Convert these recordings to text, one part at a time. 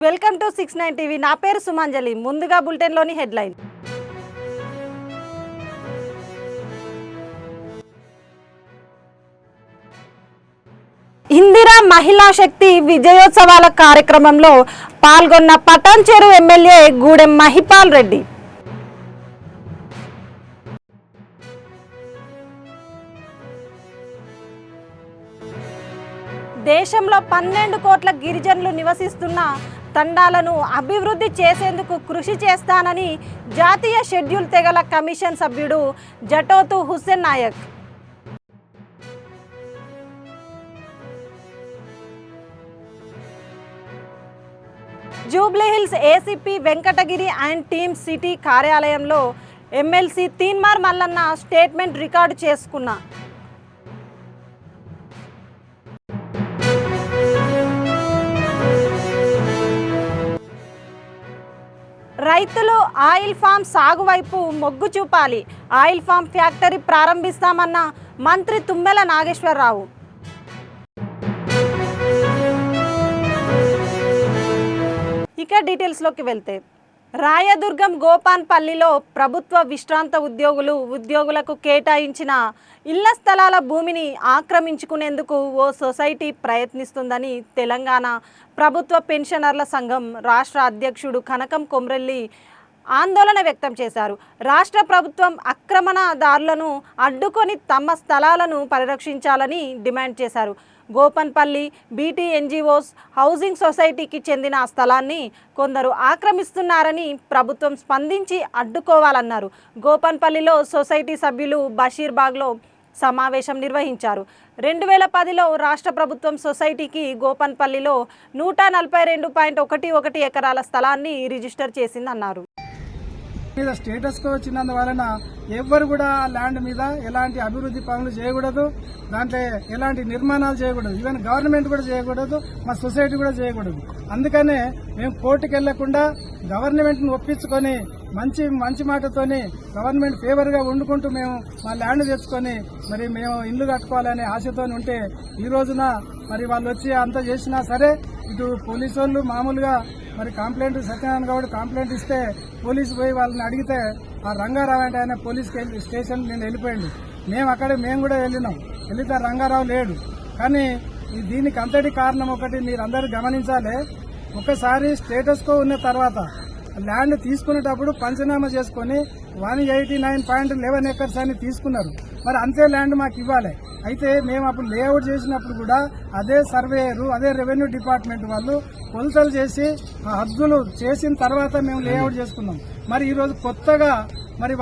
Welcome to 69 TV. నా పేరు సుమాంజలి. ముందుగా బులెటిన్లోని హెడ్లైన్. ఇందిరా మహిళా శక్తి విజయోత్సవాల కార్యక్రమంలో పాల్గొన్న పటాన్చెరు ఎమ్మెల్యే గూడెం మహిపాల్ రెడ్డి. దేశంలో 12 కోట్ల గిరిజనులు నివసిస్తున్న తండాలను అభివృద్ధి చేసేందుకు కృషి చేస్తానని జాతీయ షెడ్యూల్ తెగల కమిషన్ సభ్యుడు Jatothu Hussain Naik. Jubilee Hills ACP Venkatagiri and team city కార్యాలయంలో MLC Teenmar Mallanna statement record చేసుకున్న రైతులు ఆయిల్ ఫామ్ సాగు వైపు మొగ్గు చూపాలి. ఆయిల్ ఫామ్ ఫ్యాక్టరీ ప్రారంభిస్తామన్న మంత్రి తుమ్మల నాగేశ్వరరావు. ఇక డీటెయిల్స్లోకి వెళ్తే, రాయదుర్గం గోపాన్పల్లిలో ప్రభుత్వ విశ్రాంత ఉద్యోగులకు కేటాయించిన ఇళ్ల స్థలాల భూమిని ఆక్రమించుకునేందుకు ఓ సొసైటీ ప్రయత్నిస్తుందని తెలంగాణ ప్రభుత్వ పెన్షనర్ల సంఘం రాష్ట్ర అధ్యక్షుడు కనకం కొమ్రెల్లి ఆందోళన వ్యక్తం చేశారు. రాష్ట్ర ప్రభుత్వం ఆక్రమణదారులను అడ్డుకొని తమ స్థలాలను పరిరక్షించాలని డిమాండ్ చేశారు. గోపన్పల్లి బీటీ ఎన్జిఓస్ హౌసింగ్ సొసైటీకి చెందిన స్థలాన్ని కొందరు ఆక్రమిస్తున్నారని ప్రభుత్వం స్పందించి అడ్డుకోవాలన్నారు. గోపన్పల్లిలో సొసైటీ సభ్యులు బషీర్బాగ్లో సమావేశం నిర్వహించారు. 2010లో రాష్ట్ర ప్రభుత్వం సొసైటీకి గోపన్పల్లిలో 142.11 ఎకరాల స్థలాన్ని రిజిస్టర్ చేసిందన్నారు. మీద స్టేటస్ కో వచ్చినందువలన ఎవ్వరు కూడా ల్యాండ్ మీద ఎలాంటి అభివృద్ధి పనులు చేయకూడదు, దాంట్లో ఎలాంటి నిర్మాణాలు చేయకూడదు, ఈవెన్ గవర్నమెంట్ కూడా చేయకూడదు, మా సొసైటీ కూడా చేయకూడదు. అందుకనే మేము కోర్టుకు వెళ్లకుండా గవర్నమెంట్ను ఒప్పించుకొని మంచి మాటతోని గవర్నమెంట్ ఫేవర్గా వండుకుంటూ మేము మా ల్యాండ్ తెచ్చుకొని మరి మేము ఇల్లు కట్టుకోవాలనే ఆశతో ఉంటే ఈ రోజున మరి వాళ్ళు వచ్చి అంత చేసినా సరే ఇటు పోలీసు వాళ్ళు మామూలుగా మరి కంప్లైంట్ సత్యనారాయణ గౌడ్ కంప్లైంట్ ఇస్తే పోలీసు పోయి వాళ్ళని అడిగితే ఆ రంగారావు అంటే ఆయన పోలీస్ స్టేషన్ నేను వెళ్ళిపోయింది. మేము కూడా వెళ్తే రంగారావు లేడు. కానీ దీనికి అంతటి కారణం ఒకటి మీరందరూ గమనించాలి. ఒకసారి స్టేటస్ కో ఉన్న తర్వాత ల్యాండ్ తీసుకునేటప్పుడు పంచనామా చేసుకుని 189.11 ఎకర్స్ అని తీసుకున్నారు. మరి అంతే ల్యాండ్ మాకు ఇవ్వాలి. అయితే మేము అప్పుడు లేఅవుట్ చేసినప్పుడు కూడా అదే సర్వేయరు అదే రెవెన్యూ డిపార్ట్మెంట్ వాళ్ళు కొలతలు చేసి ఆ హద్దులు చేసిన తర్వాత మేము లేఅవుట్ చేసుకున్నాం. మరి ఈరోజు కొత్తగా మరి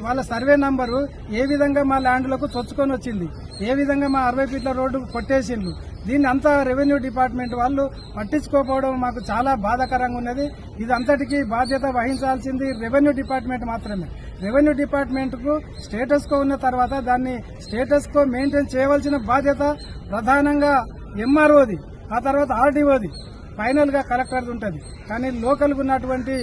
వాళ్ళ సర్వే నంబరు ఏ విధంగా మా ల్యాండ్లకు చొచ్చుకొని వచ్చింది, ఏ విధంగా మా 60 ఫీట్ల రోడ్డు కొట్టేసిండ్రు. దీన్ని అంతా రెవెన్యూ డిపార్ట్మెంట్ వాళ్ళు పట్టించుకోకపోవడం మాకు చాలా బాధాకరంగా ఉన్నది. ఇది అంతటికీ బాధ్యత వహించాల్సింది రెవెన్యూ డిపార్ట్మెంట్ మాత్రమే. రెవెన్యూ డిపార్ట్మెంట్ కు స్టేటస్ కో ఉన్న తర్వాత దాన్ని స్టేటస్ కో మెయింటైన్ చేయవలసిన బాధ్యత ప్రధానంగా ఎంఆర్ఓది, ఆ తర్వాత ఆర్డీఓది, ఫైనల్ గా కలెక్టర్ ఉంటుంది. కానీ లోకల్ ఉన్నటువంటి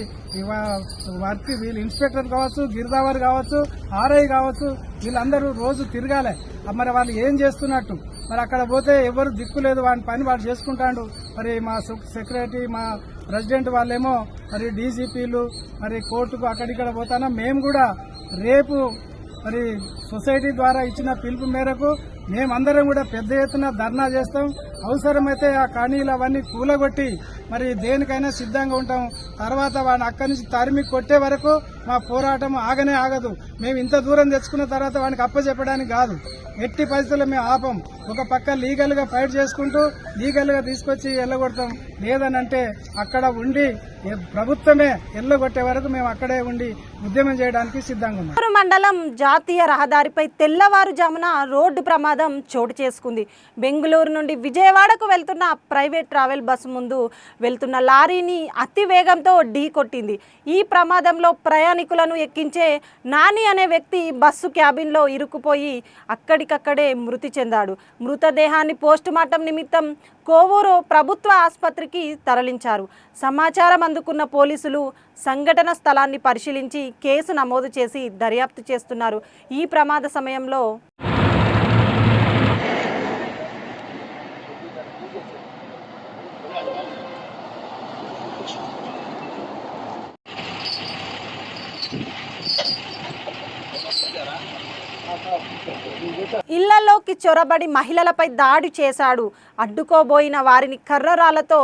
వీళ్ళు ఇన్స్పెక్టర్ కావచ్చు, గిరిదావర్ కావచ్చు, ఆర్ఐ కావచ్చు, వీళ్ళందరూ రోజు తిరగాలి. మరి వాళ్ళు ఏం చేస్తున్నట్టు మరి అక్కడ పోతే ఎవరు దిక్కు లేదు, వాడి పని వాడు చేసుకుంటాడు. మరి మా సెక్రటరీ మా ప్రెసిడెంట్ వాళ్ళేమో మరి డీజీపీలు మరి కోర్టుకు అక్కడిక్కడ పోతానా. మేము కూడా రేపు మరి సొసైటీ ద్వారా ఇచ్చిన పిలుపు మేరకు మేమందరం కూడా పెద్ద ఎత్తున ధర్నా చేస్తాం. అవసరమైతే ఆ ఖాళీలు అవన్నీ కూలగొట్టి మరి దేనికైనా సిద్ధంగా ఉంటాం. తర్వాత వాడిని అక్కడి నుంచి తరిమి కొట్టే వరకు మా పోరాటం ఆగనే ఆగదు. మేము ఇంత దూరం తెచ్చుకున్న తర్వాత వాడికి అప్పచెప్పడానికి కాదు, ఎట్టి పరిస్థితుల్లో మేము ఆపం. ఒక పక్క లీగల్ గా ఫైట్ చేసుకుంటూ లీగల్ గా తీసుకొచ్చి ఎల్లగొడతాం. లేదనంటే అక్కడ ఉండి ప్రభుత్వమే ఎల్లగొట్టే వరకు మేము అక్కడే ఉండి ఉద్యమం చేయడానికి సిద్ధంగా ఉన్నాం. మండలం జాతీయ రహదారిపై తెల్లవారుజామున రోడ్డు ప్రమాదం చోటు చేసుకుంది. బెంగళూరు నుండి విజయవాడకు వెళ్తున్న ప్రైవేట్ ట్రావెల్ బస్సు ముందు వెళ్తున్న లారీని అతి వేగంతో ఢీ కొట్టింది. ఈ ప్రమాదంలో ప్రయాణికులను ఎక్కించే నాని అనే వ్యక్తి బస్సు క్యాబిన్లో ఇరుక్కుపోయి అక్కడికక్కడే మృతి చెందాడు. మృతదేహాన్ని పోస్టుమార్టం నిమిత్తం కోవూరు ప్రభుత్వ ఆసుపత్రికి తరలించారు. సమాచారం అందుకున్న పోలీసులు సంఘటన స్థలాన్ని పరిశీలించి కేసు నమోదు చేసి దర్యాప్తు చేస్తున్నారు. ఈ ప్రమాద సమయంలో ఇళ్లలోకి చొరబడి మహిళలపై దాడి చేశాడు. అడ్డుకోబోయిన వారిని కర్రరాళ్లతో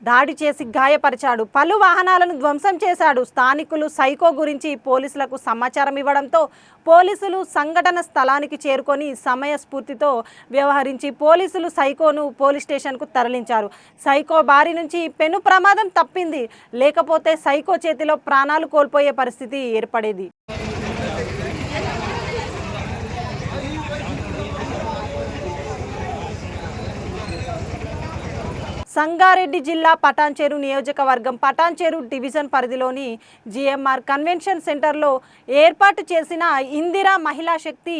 దాడి చేసి గాయపరిచాడు. పలు వాహనాలను ధ్వంసం చేశాడు. స్థానికులు సైకో గురించి పోలీసులకు సమాచారం ఇవ్వడంతో పోలీసులు సంఘటన స్థలానికి చేరుకొని సమయస్ఫూర్తితో వ్యవహరించి పోలీసులు సైకోను పోలీస్ స్టేషన్కు తరలించారు. సైకో బారి నుంచి పెను ప్రమాదం తప్పింది. లేకపోతే సైకో చేతిలో ప్రాణాలు కోల్పోయే పరిస్థితి ఏర్పడేది. సంగారెడ్డి జిల్లా పటాన్చెరు నియోజకవర్గం పటాన్చెరు డివిజన్ పరిధిలోని జిఎంఆర్ కన్వెన్షన్ సెంటర్లో ఏర్పాటు చేసిన ఇందిరా మహిళా శక్తి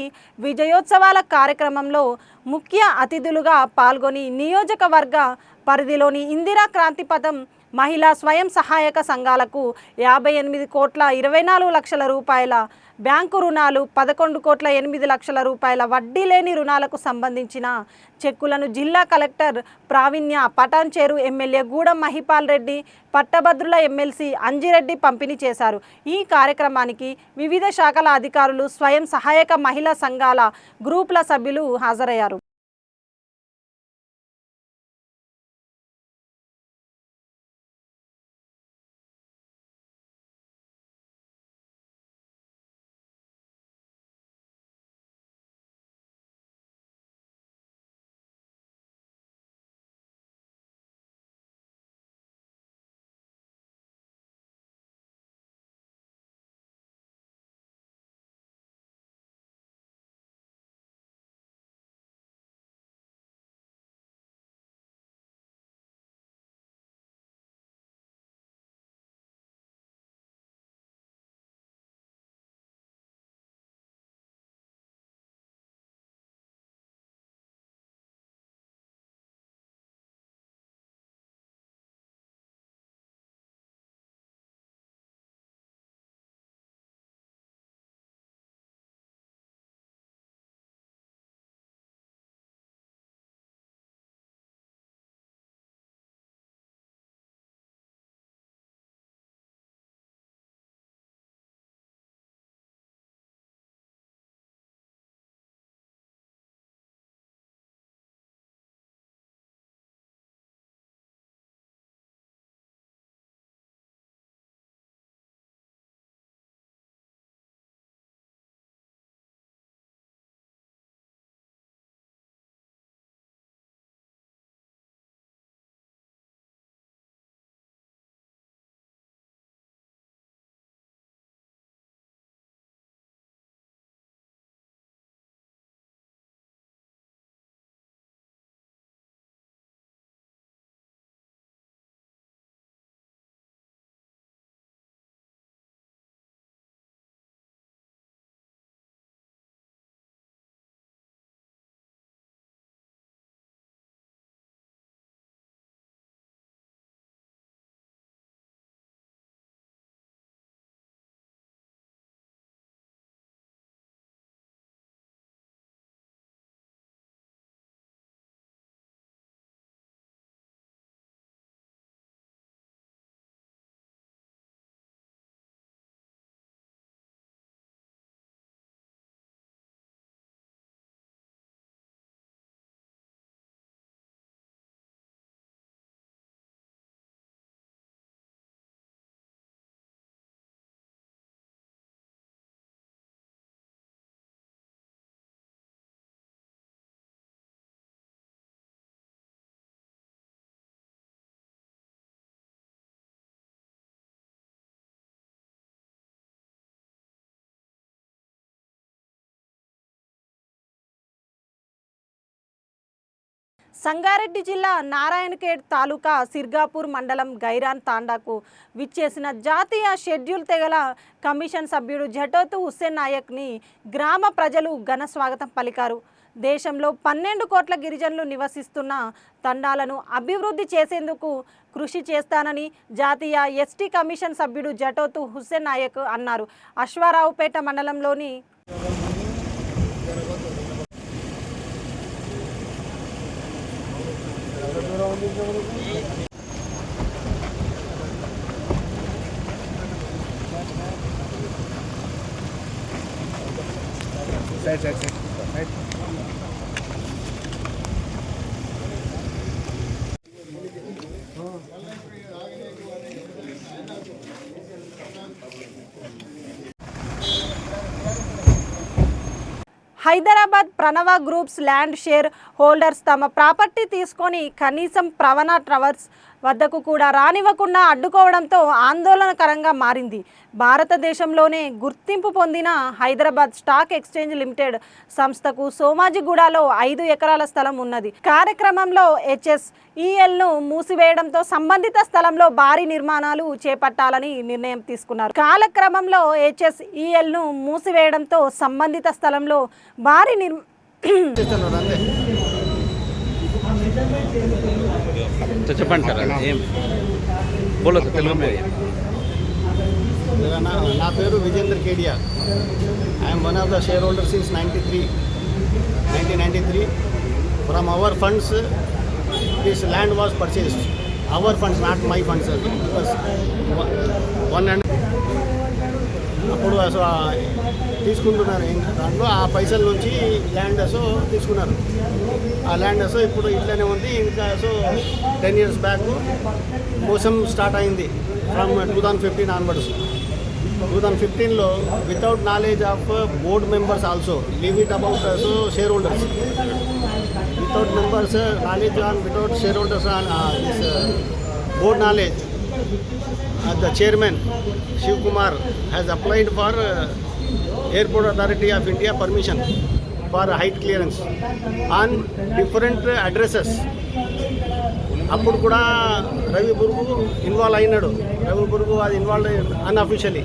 విజయోత్సవాల కార్యక్రమంలో ముఖ్య అతిథులుగా పాల్గొని నియోజకవర్గ పరిధిలోని ఇందిరా క్రాంతి పథం మహిళా స్వయం సహాయక సంఘాలకు 58,24,00,000 రూపాయల బ్యాంకు రుణాలు, 11,08,00,000 రూపాయల వడ్డీ లేని రుణాలకు సంబంధించిన చెక్కులను జిల్లా కలెక్టర్ ప్రావీణ్య, పటాన్చెరు ఎమ్మెల్యే గూడెం మహిపాల్ రెడ్డి, పట్టభద్రుల ఎమ్మెల్సీ అంజిరెడ్డి పంపిణీ చేశారు. ఈ కార్యక్రమానికి వివిధ శాఖల అధికారులు, స్వయం సహాయక మహిళా సంఘాల గ్రూపుల సభ్యులు హాజరయ్యారు. సంగారెడ్డి జిల్లా నారాయణఖేడ్ తాలూకా సిర్గాపూర్ మండలం గైరాన్ తాండాకు విచ్చేసిన జాతీయ షెడ్యూల్ తెగల కమిషన్ సభ్యుడు జటోతు హుస్సేన్ నాయక్ని గ్రామ ప్రజలు ఘన స్వాగతం పలికారు. దేశంలో 12 కోట్ల గిరిజనులు నివసిస్తున్న తండాలను అభివృద్ధి చేసేందుకు కృషి చేస్తానని జాతీయ ఎస్టీ కమిషన్ సభ్యుడు జటోతు హుస్సేన్ నాయక్ అన్నారు. అశ్వారావుపేట మండలంలోని హైదరాబాద్ ప్రణవ గ్రూప్స్ ల్యాండ్ షేర్ హోల్డర్స్ తమ ప్రాపర్టీ తీసుకొని కనీసం ప్రవణ టవర్స్ వద్దకు కూడా రానివ్వకుండా అడ్డుకోవడంతో ఆందోళనకరంగా మారింది. భారతదేశంలోనే గుర్తింపు పొందిన హైదరాబాద్ స్టాక్ ఎక్స్చేంజ్ లిమిటెడ్ సంస్థకు సోమాజిగూడలో 5 ఎకరాల స్థలం ఉన్నది. కార్యక్రమంలో HSELను మూసివేయడంతో సంబంధిత స్థలంలో భారీ నిర్మాణాలు చేపట్టాలని నిర్ణయం తీసుకున్నారు. కాలక్రమంలో HSELను మూసివేయడంతో సంబంధిత స్థలంలో భారీ చెప్పండి సార్ ఏం బోలో తెలుగు నా పేరు Vijender Kedia. I'm one of the share holder since 1993. From our funds this land was purchased. Our funds, not my funds. Because అప్పుడు తీసుకుంటున్నారు దాంట్లో ఆ పైసల నుంచి ల్యాండ్ తీసుకున్నారు. ఆ ల్యాండ్ ఇప్పుడు ఇట్లనే ఉంది. ఇంకా 10 years బ్యాక్ మోసం స్టార్ట్ అయింది ఫ్రమ్ 2015 ఆన్వర్డ్స్. 2015లో without knowledge of board members also, leave it about shareholders, without members knowledge on without shareholders on this board knowledge, the chairman Shiv Kumar has applied for Airport Authority of India permission for height clearance on different addresses. అప్పుడు కూడా Ravi బుర్గు involve అయినాడు. రవి బుర్గు అది involve అన్అఫీషియలీ.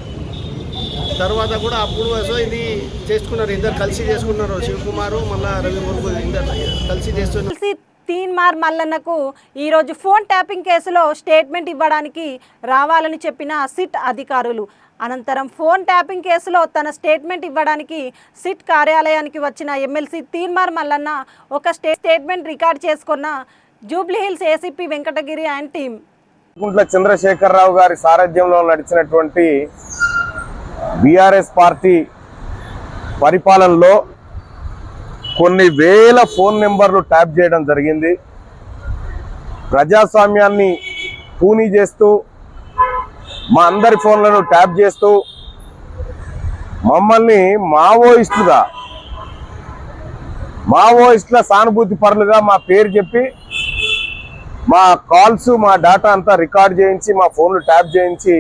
తర్వాత కూడా అప్పుడు ఇది చేసుకున్నారు, ఇద్దరు కలిసి చేసుకున్నారు. శివకుమారు మళ్ళీ రవి బుర్గు ఇద్దరు కలిసి చేస్తున్నారు. తీన్మార్ మల్లన్నకు ఈరోజు ఫోన్ ట్యాపింగ్ కేసులో స్టేట్మెంట్ ఇవ్వడానికి రావాలని చెప్పిన సిట్ అధికారులు. అనంతరం ఫోన్ ట్యాపింగ్ కేసులో తన స్టేట్మెంట్ ఇవ్వడానికి సిట్ కార్యాలయానికి వచ్చిన ఎమ్మెల్సీ తీన్మార్ మల్లన్న ఒక స్టేట్మెంట్ రికార్డ్ చేసుకున్న Jubilee Hills ACP Venkatagiri and team. Kuntla Chandrashekar Rao గారి సారథ్యంలో నడిచినటువంటి బీఆర్ఎస్ పార్టీ పరిపాలనలో కొన్ని వేల ఫోన్ నెంబర్లు ట్యాప్ చేయడం జరిగింది. ప్రజాస్వామ్యాన్ని పూనీ చేస్తూ మా అందరి ఫోన్లను ట్యాప్ చేస్తూ మమ్మల్ని మావోయిస్టుల సానుభూతి పరులుగా మా పేరు చెప్పి మా కాల్స్, మా డేటా అంతా రికార్డ్ చేయించి మా ఫోన్లు ట్యాప్ చేయించి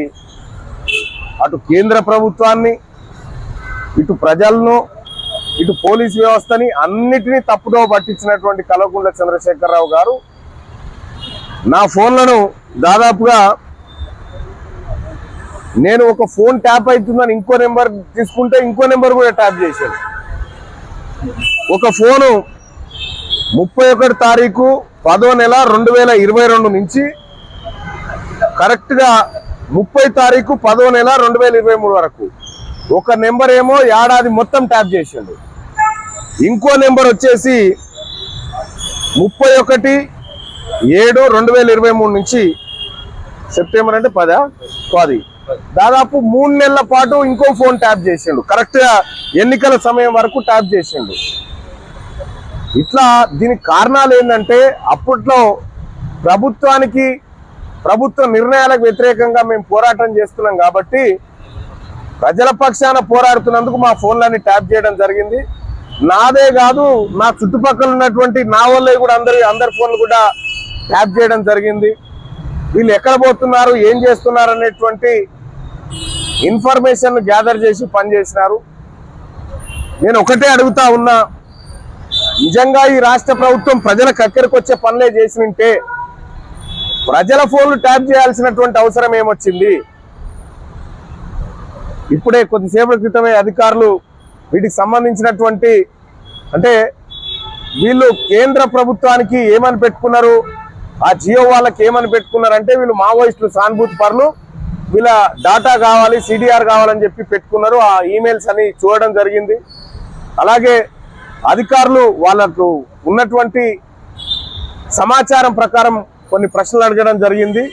అటు కేంద్ర ప్రభుత్వాన్ని, ఇటు ప్రజలను, ఇటు పోలీస్ వ్యవస్థని అన్నిటినీ తప్పుదో పట్టించినటువంటి కల్వకుంట్ల చంద్రశేఖరరావు గారు నా ఫోన్లను దాదాపుగా నేను ఒక ఫోన్ ట్యాప్ అవుతుందని ఇంకో నెంబర్ తీసుకుంటే ఇంకో నెంబర్ కూడా ట్యాప్ చేశాను. ఒక ఫోను 31 తారీఖు 10వ నెల 2022 నుంచి కరెక్ట్గా 30 తారీఖు 10వ నెల 2023 వరకు ఒక నెంబర్ ఏమో ఏడాది మొత్తం ట్యాప్ చేసిండు. ఇంకో నెంబర్ వచ్చేసి 31/7/2023 నుంచి సెప్టెంబర్ అంటే 10 కాదు, దాదాపు 3 నెలల పాటు ఇంకో ఫోన్ ట్యాప్ చేసిండు. కరెక్ట్గా ఎన్నికల సమయం వరకు ట్యాప్ చేసిండు. ఇట్లా దీనికి కారణాలు ఏంటంటే అప్పట్లో ప్రభుత్వ నిర్ణయాలకు వ్యతిరేకంగా మేము పోరాటం చేస్తున్నాం కాబట్టి ప్రజల పక్షాన పోరాడుతున్నందుకు మా ఫోన్లన్నీ ట్యాప్ చేయడం జరిగింది. నాదే కాదు, నా చుట్టుపక్కల ఉన్నటువంటి నా వాళ్ళే కూడా అందరి ఫోన్లు కూడా ట్యాప్ చేయడం జరిగింది. వీళ్ళు ఎక్కడ పోతున్నారు, ఏం చేస్తున్నారు అనేటువంటి ఇన్ఫర్మేషన్ గ్యాదర్ చేసి పనిచేసినారు. నేను ఒకటే అడుగుతా ఉన్నా, నిజంగా ఈ రాష్ట్ర ప్రభుత్వం ప్రజలకు అక్కడికి వచ్చే పనులే చేసినంటే ప్రజల ఫోన్లు ట్యాప్ చేయాల్సినటువంటి అవసరం ఏమొచ్చింది? ఇప్పుడే కొద్దిసేపటి క్రితమే అధికారులు వీటికి సంబంధించినటువంటి అంటే వీళ్ళు కేంద్ర ప్రభుత్వానికి ఏమని పెట్టుకున్నారు, ఆ జియో వాళ్ళకి ఏమని పెట్టుకున్నారు అంటే వీళ్ళు మావోయిస్టులు సానుభూతి పరులు, వీళ్ళ డాటా కావాలి, సిడిఆర్ కావాలని చెప్పి పెట్టుకున్నారు. ఆ ఈమెయిల్స్ అని చూడడం జరిగింది. అలాగే అధికారులు వాళ్ళకు ఉన్నటువంటి సమాచారం ప్రకారం కొన్ని ప్రశ్నలు అడగడం జరిగింది.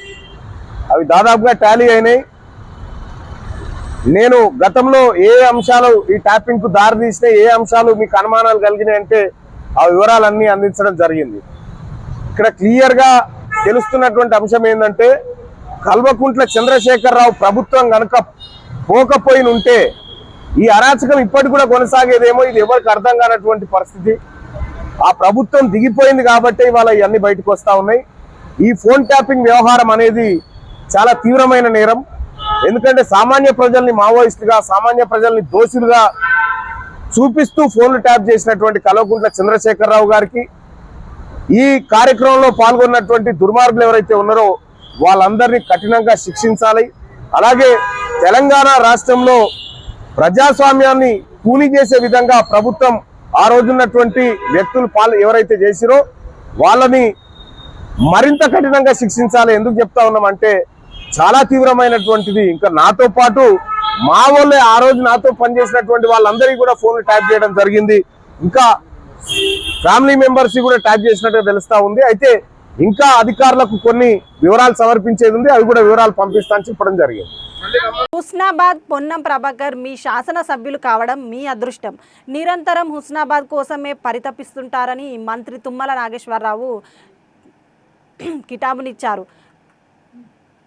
అవి దాదాపుగా టాలీ అయినాయి. నేను గతంలో ఏ అంశాలు ఈ ట్యాపింగ్ కు దారి తీస్తే ఏ అంశాలు మీకు అనుమానాలు కలిగినాయి అంటే ఆ వివరాలన్నీ అందించడం జరిగింది. ఇక్కడ క్లియర్ గా తెలుస్తున్నటువంటి అంశం ఏంటంటే కల్వకుంట్ల చంద్రశేఖరరావు ప్రభుత్వం గనక పోకపోయి ఉంటే ఈ అరాచకం ఇప్పటికి కూడా కొనసాగేదేమో, ఇది ఎవరికి అర్థం కానటువంటి పరిస్థితి. ఆ ప్రభుత్వం దిగిపోయింది కాబట్టి ఇవాళ ఇవన్నీ బయటకు వస్తా ఉన్నాయి. ఈ ఫోన్ ట్యాపింగ్ వ్యవహారం అనేది చాలా తీవ్రమైన నేరం. ఎందుకంటే సామాన్య ప్రజల్ని మావోయిస్టుగా, సామాన్య ప్రజల్ని దోషులుగా చూపిస్తూ ఫోన్లు ట్యాప్ చేసినటువంటి కల్వకుంట్ల చంద్రశేఖరరావు గారికి, ఈ కార్యక్రమంలో పాల్గొన్నటువంటి దుర్మార్గులు ఎవరైతే ఉన్నారో వాళ్ళందరినీ కఠినంగా శిక్షించాలి. అలాగే తెలంగాణ రాష్ట్రంలో ప్రజాస్వామ్యాన్ని కూని చేసే విధంగా ప్రభుత్వం ఆ రోజున్నటువంటి వ్యక్తులు ఎవరైతే చేసిరో వాళ్ళని మరింత కఠినంగా శిక్షించాలి. ఎందుకు చెప్తా ఉన్నామంటే చాలా తీవ్రమైనటువంటిది. ఇంకా నాతో పాటు మా వాళ్ళే ఆ రోజు నాతో పనిచేసినటువంటి వాళ్ళందరికీ కూడా ఫోన్లు ట్యాప్ చేయడం జరిగింది. ఇంకా ఫ్యామిలీ మెంబర్స్ కూడా ట్యాప్ చేసినట్టుగా తెలుస్తా ఉంది. అయితే ఇంకా అధికారులకు కొన్ని వివరాలు సమర్పించేది ఉంది, అవి కూడా వివరాలు పంపిస్తానని చెప్పడం జరిగింది. హుస్నాబాద్ పొన్నం ప్రభాకర్ మీ శాసనసభ్యులు కావడం మీ అదృష్టం. నిరంతరం హుస్నాబాద్ కోసమే పరితపిస్తుంటారని మంత్రి తుమ్మల నాగేశ్వరరావు కితాబునిచ్చారు.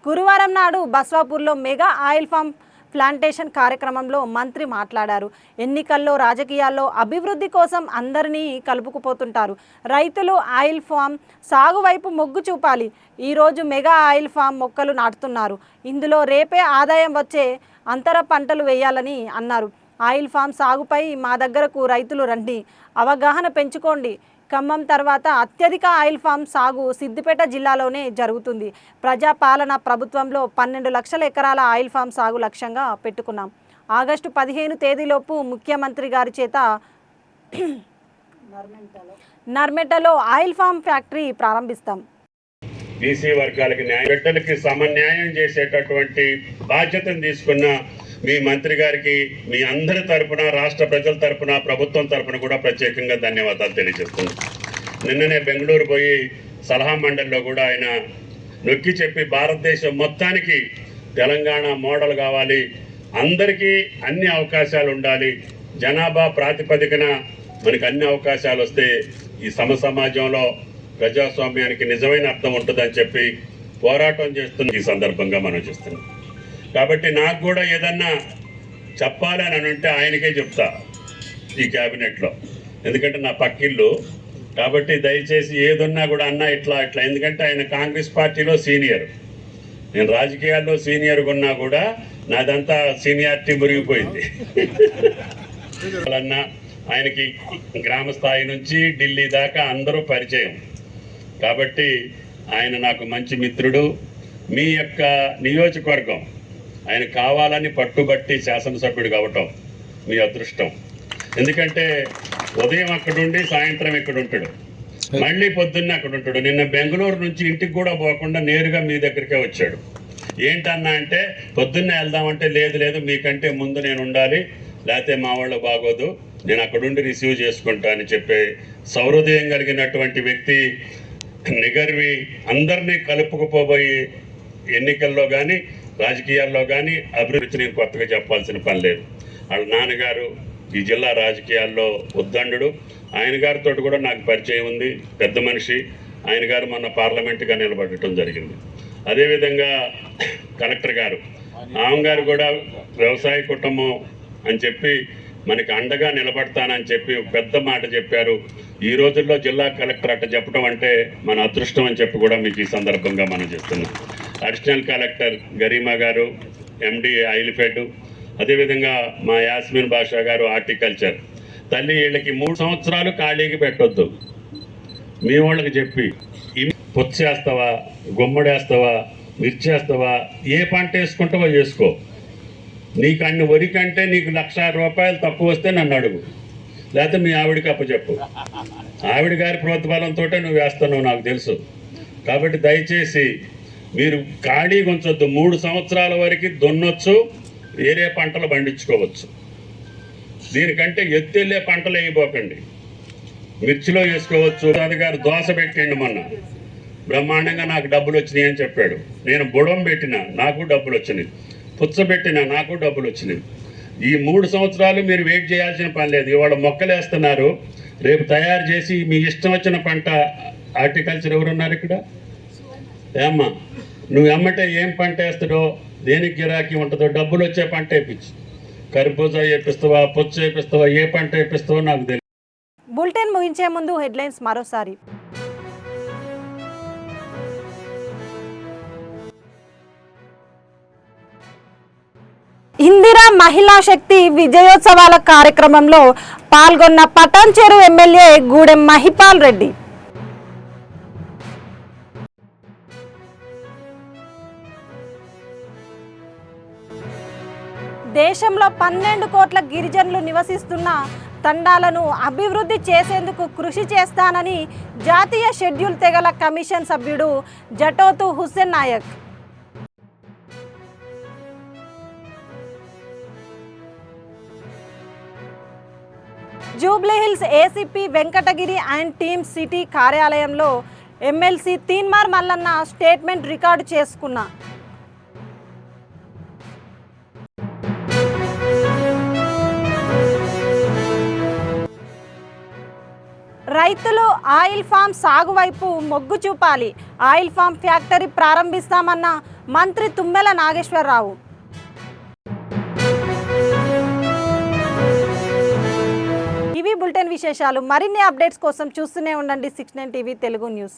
గురువారం నాడు బస్వాపూర్లో మెగా ఆయిల్ ఫామ్ ప్లాంటేషన్ కార్యక్రమంలో మంత్రి మాట్లాడారు. ఎన్నికల్లో రాజకీయాల్లో అభివృద్ధి కోసం అందరినీ కలుపుకుపోతుంటారు. రైతులు ఆయిల్ ఫామ్ సాగు వైపు మొగ్గు చూపాలి. ఈరోజు మెగా ఆయిల్ ఫామ్ మొక్కలు నాటుతున్నారు. ఇందులో రేపే ఆదాయం వచ్చే అంతర పంటలు వేయాలని అన్నారు. ఆయిల్ ఫామ్ సాగుపై మా దగ్గరకు రైతులు రండి, అవగాహన పెంచుకోండి. ఖమ్మం తర్వాత అత్యధిక ఆయిల్ ఫామ్ సాగు సిద్దిపేట జిల్లాలోనే జరుగుతుంది. ప్రజాపాలన ప్రభుత్వంలో 12 లక్షల ఎకరాల ఆయిల్ ఫామ్ సాగు లక్ష్యంగా పెట్టుకున్నాం. ఆగస్టు 15 తేదీలోపు ముఖ్యమంత్రి గారి చేత నర్మెటలో ఆయిల్ ఫామ్ ఫ్యాక్టరీ ప్రారంభిస్తాం. బీసీ వర్గాలకి బిడ్డలకి సమన్యాయం చేసేటటువంటి బాధ్యతను తీసుకున్న మీ మంత్రి గారికి మీ అందరి తరపున, రాష్ట్ర ప్రజల తరపున, ప్రభుత్వం తరపున కూడా ప్రత్యేకంగా ధన్యవాదాలు తెలియజేస్తున్నాను. నిన్ననే బెంగళూరు పోయి సలహా మండలిలో కూడా ఆయన నొక్కి చెప్పి భారతదేశం మొత్తానికి తెలంగాణ మోడల్ కావాలి, అందరికీ అన్ని అవకాశాలు ఉండాలి, జనాభా ప్రాతిపదికన మనకు అన్ని అవకాశాలు వస్తే ఈ సమాజంలో ప్రజాస్వామ్యానికి నిజమైన అర్థం ఉంటుందని చెప్పి పోరాటం చేస్తున్న ఈ సందర్భంగా మనం చూస్తున్నాం. కాబట్టి నాకు కూడా ఏదన్నా చెప్పాలని అంటే ఆయనకే చెప్తా ఈ క్యాబినెట్లో, ఎందుకంటే నా పక్కిళ్ళు కాబట్టి దయచేసి ఏదున్నా కూడా అన్న ఇట్లా ఇట్లా, ఎందుకంటే ఆయన కాంగ్రెస్ పార్టీలో సీనియర్, నేను రాజకీయాల్లో సీనియర్గా ఉన్నా కూడా నాదంతా సీనియారిటీ మురిగిపోయింది. అన్న ఆయనకి గ్రామ స్థాయి నుంచి ఢిల్లీ దాకా అందరూ పరిచయం కాబట్టి ఆయన నాకు మంచి మిత్రుడు. మీ యొక్క నియోజకవర్గం ఆయన కావాలని పట్టుబట్టి శాసనసభ్యుడు కావటం మీ అదృష్టం. ఎందుకంటే ఉదయం అక్కడుండి సాయంత్రం ఇక్కడ ఉంటాడు, మళ్ళీ పొద్దున్నే అక్కడ ఉంటాడు. నిన్న బెంగళూరు నుంచి ఇంటికి కూడా పోకుండా నేరుగా మీ దగ్గరికే వచ్చాడు. ఏంటన్నా అంటే పొద్దున్నే వెళ్దామంటే లేదు లేదు మీకంటే ముందు నేను ఉండాలి, లేకపోతే మా వాళ్ళు బాగోదు, నేను అక్కడుండి రిసీవ్ చేసుకుంటా అని చెప్పే సౌహృదయం కలిగినటువంటి వ్యక్తి. నిగర్వి అందరినీ కలుపుకుపోబోయి ఎన్నికల్లో కానీ రాజకీయాల్లో కానీ అభివృద్ధి నేను కొత్తగా చెప్పాల్సిన పని లేదు. వాళ్ళ నాన్నగారు ఈ జిల్లా రాజకీయాల్లో ఉద్దండు, ఆయన గారితో కూడా నాకు పరిచయం ఉంది, పెద్ద మనిషి. ఆయన గారు మొన్న పార్లమెంటుగా నిలబడటం జరిగింది. అదేవిధంగా కలెక్టర్ గారు, ఆమె గారు కూడా వ్యవసాయ కుటుంబం అని చెప్పి మనకి అండగా నిలబడతానని చెప్పి పెద్ద మాట చెప్పారు. ఈ రోజుల్లో జిల్లా కలెక్టర్ అట్ట చెప్పడం అంటే మన అదృష్టం అని చెప్పి కూడా మీకు ఈ సందర్భంగా మనం చేస్తున్నాం. అడిషనల్ కలెక్టర్ గరీమా గారు, ఎండి ఆయిల్ఫెడ్, అదేవిధంగా మా యాస్మిన్ బాషా గారు హార్టికల్చర్. తల్లి వీళ్ళకి 3 సంవత్సరాలు ఖాళీకి పెట్టొద్దు, మీ వాళ్ళకి చెప్పి పొచ్చేస్తావా, గుమ్మడేస్తావా, మిర్చి వేస్తావా, ఏ పంట వేసుకుంటావో చేసుకో, నీకు అన్ని వరికంటే నీకు ₹1,00,000 తక్కువ వస్తే నన్ను అడుగు, లేకపోతే మీ ఆవిడకి అప్పచెప్పు. ఆవిడ గారి ప్రోత్సాహంతో నువ్వు వేస్తున్నావు నాకు తెలుసు. కాబట్టి దయచేసి మీరు ఖాళీగా ఉంచొద్దు. 3 సంవత్సరాల వరకు దున్నొచ్చు, వేరే పంటలు పండించుకోవచ్చు. దీనికంటే ఎత్తెళ్ళే పంటలు వేయబోకండి, మిర్చిలో వేసుకోవచ్చు. అది గారు దోశ పెట్టండి మొన్న, బ్రహ్మాండంగా నాకు డబ్బులు వచ్చినాయి అని చెప్పాడు. నేను బుడం పెట్టినా నాకు డబ్బులు వచ్చినాయి. పుచ్చబెట్టిన నాకు డబ్బులు వచ్చినాయి. ఈ 3 సంవత్సరాలు మీరు వెయిట్ చేయాల్సిన పని లేదు. ఇవాళ మొక్కలు వేస్తున్నారు, రేపు తయారు చేసి మీ ఇష్టం వచ్చిన పంట. హార్టికల్చర్ ఎవరున్నారు ఇక్కడ? ఏమ్మా, నువ్వు ఎమ్మటే ఏం పంట వేస్తాడో, దేనికి గిరాకీ ఉంటుందో, డబ్బులు వచ్చే పంట వేయించు. కర్బూజా వేపిస్తావా, పుచ్చ వేపిస్తావా, ఏ పంట వేపిస్తావో నాకు తెలియదు. బులెటిన్ ముగించే ముందు హెడ్లైన్స్ మరోసారి. ఇందిరా మహిళా శక్తి విజయోత్సవాల కార్యక్రమంలో పాల్గొన్న పటాన్చెరు ఎమ్మెల్యే గూడెం మహిపాల్ రెడ్డి. దేశంలో 12 కోట్ల గిరిజనులు నివసిస్తున్న తండాలను అభివృద్ధి చేసేందుకు కృషి చేస్తానని జాతీయ షెడ్యూల్ తెగల కమిషన్ సభ్యుడు Jatothu Hussain Naik. Jubilee Hills ACP Venkatagiri and team city కార్యాలయంలో MLC Teenmar Mallanna statement record చేసుకున్న. రైతులు ఆయిల్ ఫామ్ సాగు వైపు మొగ్గు చూపాలి. ఆయిల్ ఫామ్ ఫ్యాక్టరీ ప్రారంభిస్తామన్న మంత్రి తుమ్మల నాగేశ్వరరావు. ఇవి బులెటిన్ విశేషాలు. మరిన్ని అప్డేట్స్ కోసం చూస్తూనే ఉండండి 69 టీవీ తెలుగు న్యూస్.